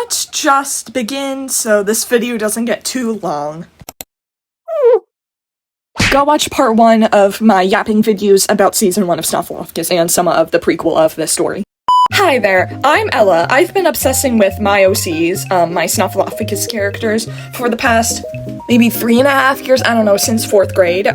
let's just begin so this video doesn't get too long. Go watch part 1 of my yapping videos about season 1 of Snuffleupagus and some of the prequel of this story. Hi there, I'm Ella. I've been obsessing with my OCs, my Snuffleupagus characters, for the past maybe 3.5 years, I don't know, since 4th grade.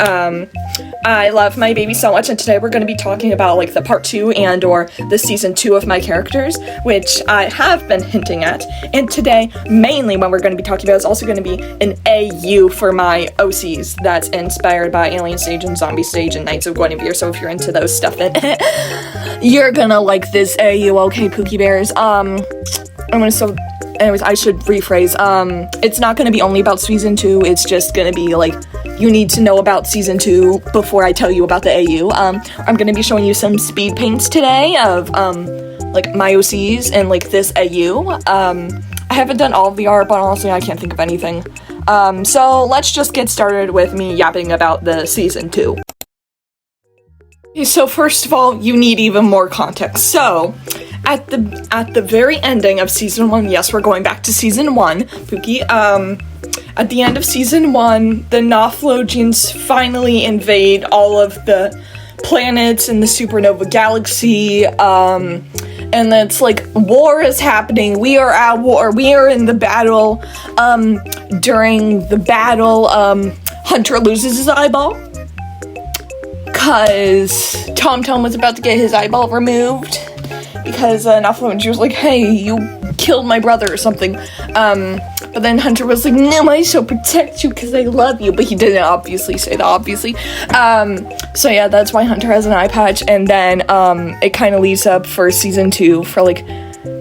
I love my baby so much, and today we're going to be talking about, like, the part 2 and/or the season 2 of my characters, which I have been hinting at. And today, mainly what we're going to be talking about is also going to be an AU for my OCs that's inspired by Alien Stage and Zombie Stage and Knights of Guinevere, so if you're into those stuff, then you're gonna like this AU, okay, Pookie Bears. Anyways, I should rephrase, it's not gonna be only about season 2, it's just gonna be, like, you need to know about season 2 before I tell you about the AU. I'm gonna be showing you some speed paints today of, like, my OCs and, like, this AU. I haven't done all of the art, but honestly, I can't think of anything. So let's just get started with me yapping about the season 2. So first of all, you need even more context. So, at the very ending of season 1, yes, we're going back to season 1, Pookie, at the end of season 1, the Snuffleupagus finally invade all of the planets in the supernova galaxy, and it's like, war is happening, we are at war, we are in the battle. During the battle, Hunter loses his eyeball, because Tom Tom was about to get his eyeball removed, because Snuffleupagus was like, hey, you killed my brother or something, but then Hunter was like, no, I shall protect you because I love you, but he didn't obviously say that, obviously. So yeah, that's why Hunter has an eye patch, and then, it kind of leads up for season 2 for, like,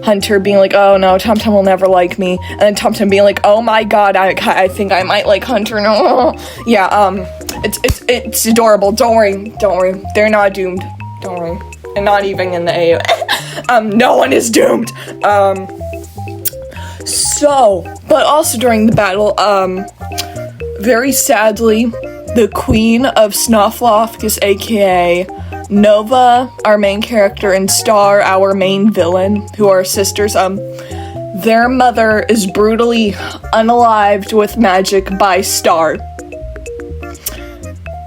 Hunter being like, oh no, Tom Tom will never like me, and then Tom Tom being like, oh my god, I think I might like Hunter, no, yeah, it's adorable, don't worry, they're not doomed, don't worry, and not even in the AU, no one is doomed, but also during the battle, very sadly, the Queen of Snuffleupagus, aka Nova, our main character, and Star, our main villain, who are sisters, their mother is brutally unalived with magic by Star.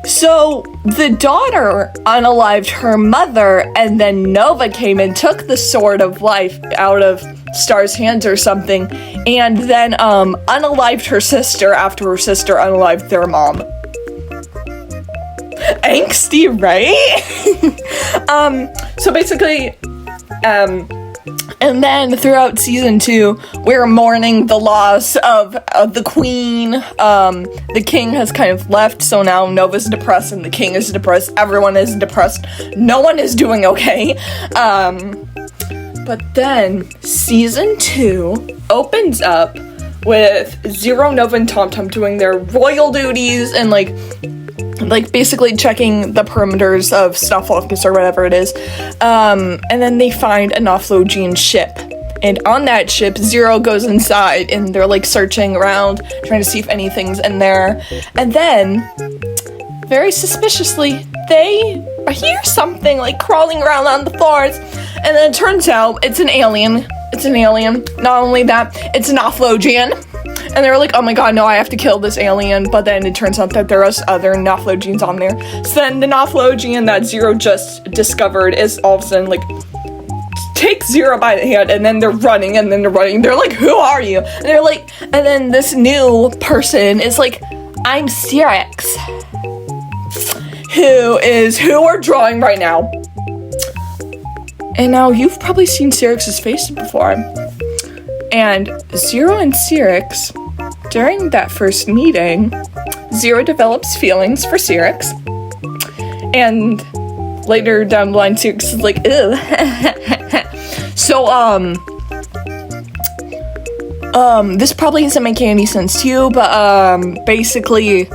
So, the daughter unalived her mother, and then Nova came and took the Sword of Life out of Star's hands or something, and then, unalived her sister after her sister unalived their mom. Angsty, right? So basically, and then throughout season 2, we're mourning the loss of the queen. The king has kind of left, so now Nova's depressed and the king is depressed. Everyone is depressed. No one is doing okay. But then season 2 opens up with Zero, Nova, and Tom Tom doing their royal duties and, like basically checking the perimeters of Snuffleupagus or whatever it is, and then they find a Snuffleupagus ship, and on that ship, Zero goes inside, and they're, like, searching around, trying to see if anything's in there, and then, very suspiciously, they hear something, like, crawling around on the floors, and then it turns out it's an alien. Not only that, it's a Snuffleupagus. And they were like, oh my god, no, I have to kill this alien, but then it turns out that there was other Snuffleupagus on there. So then the Snuffleupagus that Zero just discovered is all of a sudden, like, take Zero by the hand, and then they're running, they're like, who are you? And they're like, and then this new person is like, I'm Syrinx, who we're drawing right now. And now, you've probably seen Syrinx's face before. And Zero and Syrinx, during that first meeting, Zero develops feelings for Syrinx. And later down the line, Syrinx is like, ew. So, this probably isn't making any sense to you, but, basically,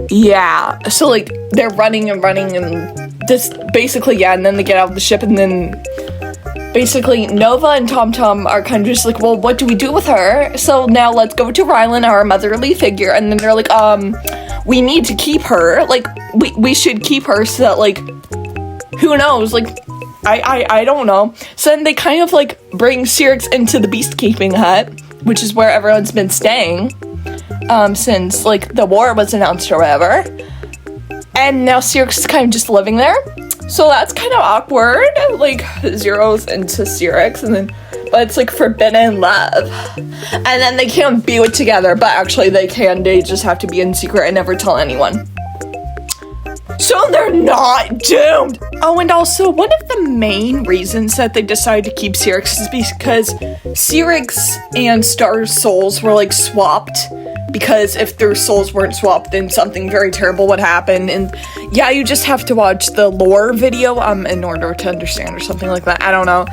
yeah. So, like, they're running and just basically, yeah, and then they get out of the ship, and then basically Nova and Tom Tom are kind of just like, well, what do we do with her? So now let's go to Rylan, our motherly figure, and then they're like, we need to keep her, like, we should keep her so that, like, who knows, like, I don't know. So then they kind of like bring Syrinx into the Beastkeeping Hut, which is where everyone's been staying since like the war was announced or whatever. And now Syrinx is kind of just living there. So that's kind of awkward. Like Zero's into Syrinx but it's like forbidden love. And then they can't be together, but actually they can. They just have to be in secret and never tell anyone. So they're not doomed! Oh, and also, one of the main reasons that they decided to keep Syrinx is because Syrinx and Star's souls were, like, swapped. Because if their souls weren't swapped, then something very terrible would happen. And yeah, you just have to watch the lore video, in order to understand or something like that. I don't know.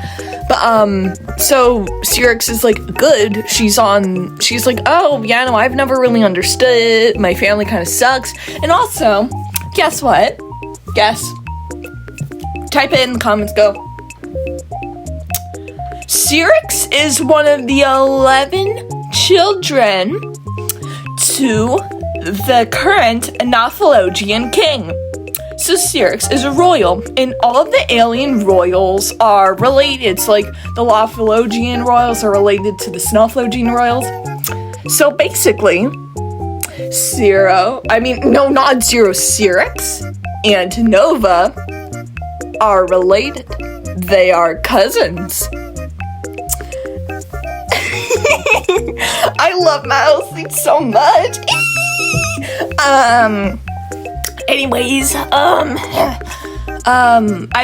But, so Syrinx is, like, good. She's like, oh, yeah, no, I've never really understood. My family kind of sucks. And also, guess what? Guess. Type it in the comments, go. Syrinx is one of the 11 children to the current Nothologian king. So Syrinx is a royal, and all of the alien royals are related. So like the Nothologian royals are related to the Snufflogian royals. So basically, Syrinx and Nova are related. They are cousins. I love Mousy so much. Anyways, I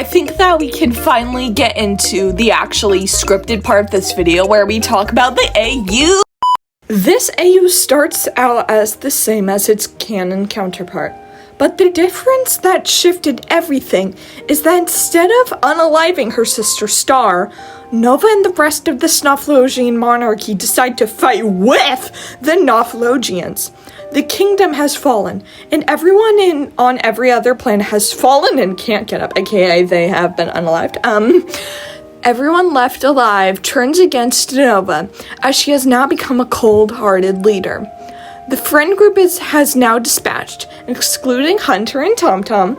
think that we can finally get into the actually scripted part of this video where we talk about the AU. This AU starts out as the same as its canon counterpart, but the difference that shifted everything is that instead of unaliving her sister Star, Nova and the rest of the Snufflogian monarchy decide to fight with the Nothologians. The kingdom has fallen, and everyone on every other planet has fallen and can't get up, aka they have been unalived. Everyone left alive turns against Nova, as she has now become a cold-hearted leader. The friend group has now dispatched, excluding Hunter and TomTom,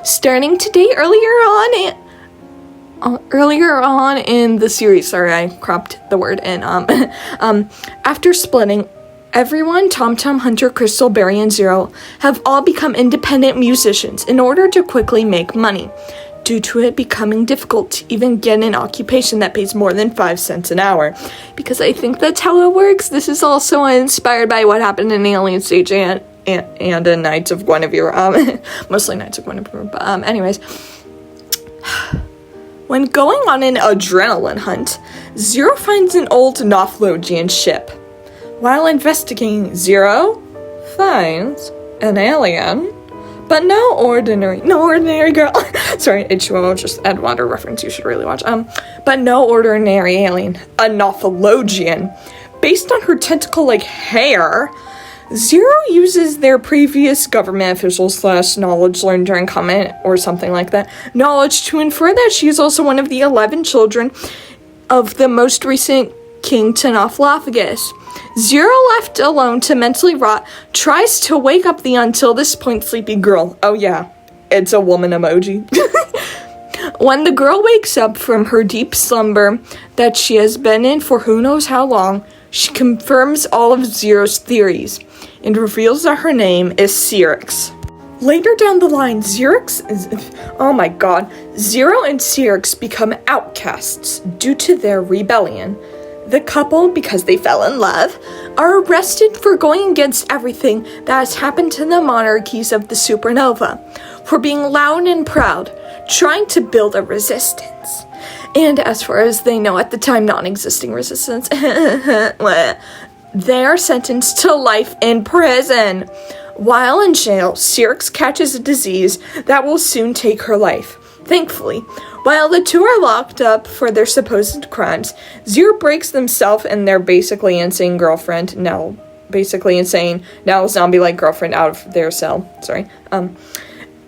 starting today earlier on in the series. Sorry, I cropped the word in. After splitting, everyone, TomTom, Hunter, Crystal, Barry, and Zero, have all become independent musicians in order to quickly make money, due to it becoming difficult to even get an occupation that pays more than 5 cents an hour. Because I think that's how it works. This is also inspired by what happened in Alien Stage and in Knights of Guinevere. Mostly Knights of Guinevere, but anyways. When going on an adrenaline hunt, Zero finds an old Nothologian ship. While investigating, Zero finds an alien, but no ordinary girl. Sorry, H2O, just Edgewater reference you should really watch. But no ordinary alien, a Nothologian. Based on her tentacle-like hair, Zero uses their previous government officials / knowledge learned during comment or something like that, knowledge to infer that she is also one of the 11 children of the most recent King Tanophlophagus. Zero, left alone to mentally rot, tries to wake up the until this point sleepy girl. Oh yeah, it's a woman emoji. When the girl wakes up from her deep slumber that she has been in for who knows how long, she confirms all of Zero's theories and reveals that her name is Syrinx. Later down the line, Zero and Syrinx become outcasts due to their rebellion. The couple, because they fell in love, are arrested for going against everything that has happened to the monarchies of the supernova, for being loud and proud, trying to build a resistance. And as far as they know at the time, non-existing resistance. They are sentenced to life in prison. While in jail, Syrinx catches a disease that will soon take her life. Thankfully, while the two are locked up for their supposed crimes, Zero breaks themselves and their basically insane girlfriend, now zombie-like girlfriend out of their cell,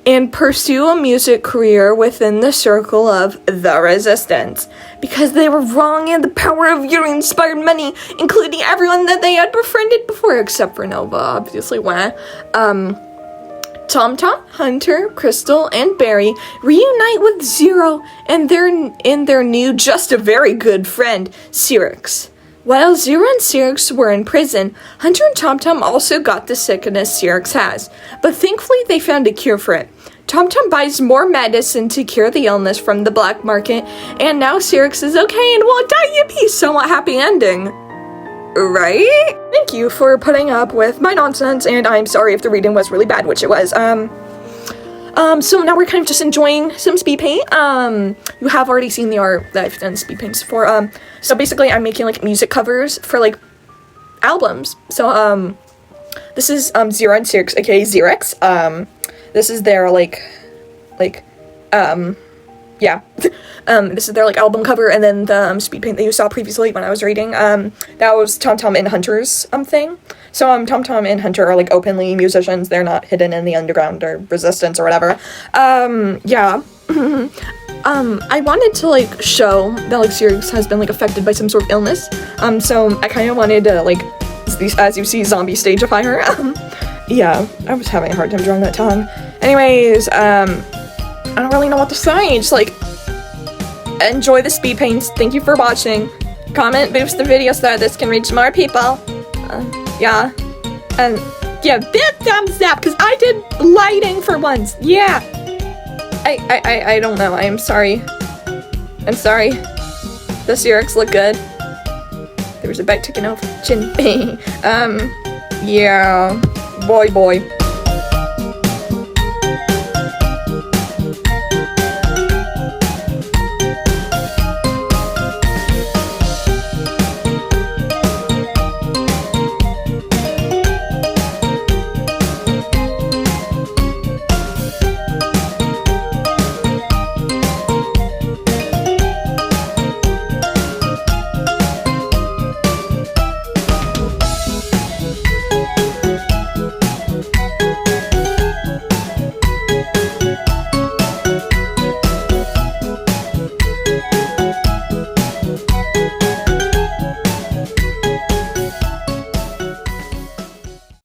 and pursue a music career within the circle of the Resistance, because they were wrong and the power of Yuri inspired many, including everyone that they had befriended before, except for Nova, obviously, Tom Tom, Hunter, Crystal, and Barry reunite with Zero and their new just a very good friend, Cyrix. While Zero and Cyrix were in prison, Hunter and Tom Tom also got the sickness Cyrix has, but thankfully they found a cure for it. Tom Tom buys more medicine to cure the illness from the black market, and now Cyrix is okay and won't die. Yippee! Somewhat happy ending. Right? Thank you for putting up with my nonsense, and I'm sorry if the reading was really bad, which it was. So now we're kind of just enjoying some speed paint. You have already seen the art that I've done speed paints for. So basically I'm making like music covers for like albums. So, this is, Zero and Cyrix, aka Xerix. This is their yeah. This is their like album cover, and then the speed paint that you saw previously when I was reading, that was Tom Tom and Hunter's thing. So Tom Tom and Hunter are like openly musicians. They're not hidden in the underground or resistance or whatever. Yeah. I wanted to like show that like Cyrix has been like affected by some sort of illness. So I kind of wanted to like, as you see, zombie stageify her. Yeah, I was having a hard time drawing that tongue. Anyways, I don't really know what to say. Just like, enjoy the speed paints. Thank you for watching. Comment, boost the video so that this can reach more people. Yeah. And yeah, big thumbs up, because I did lighting for once. Yeah. I don't know. I'm sorry. I'm sorry. The Cyrix look good. There was a bite taken off chin. Yeah. Boy.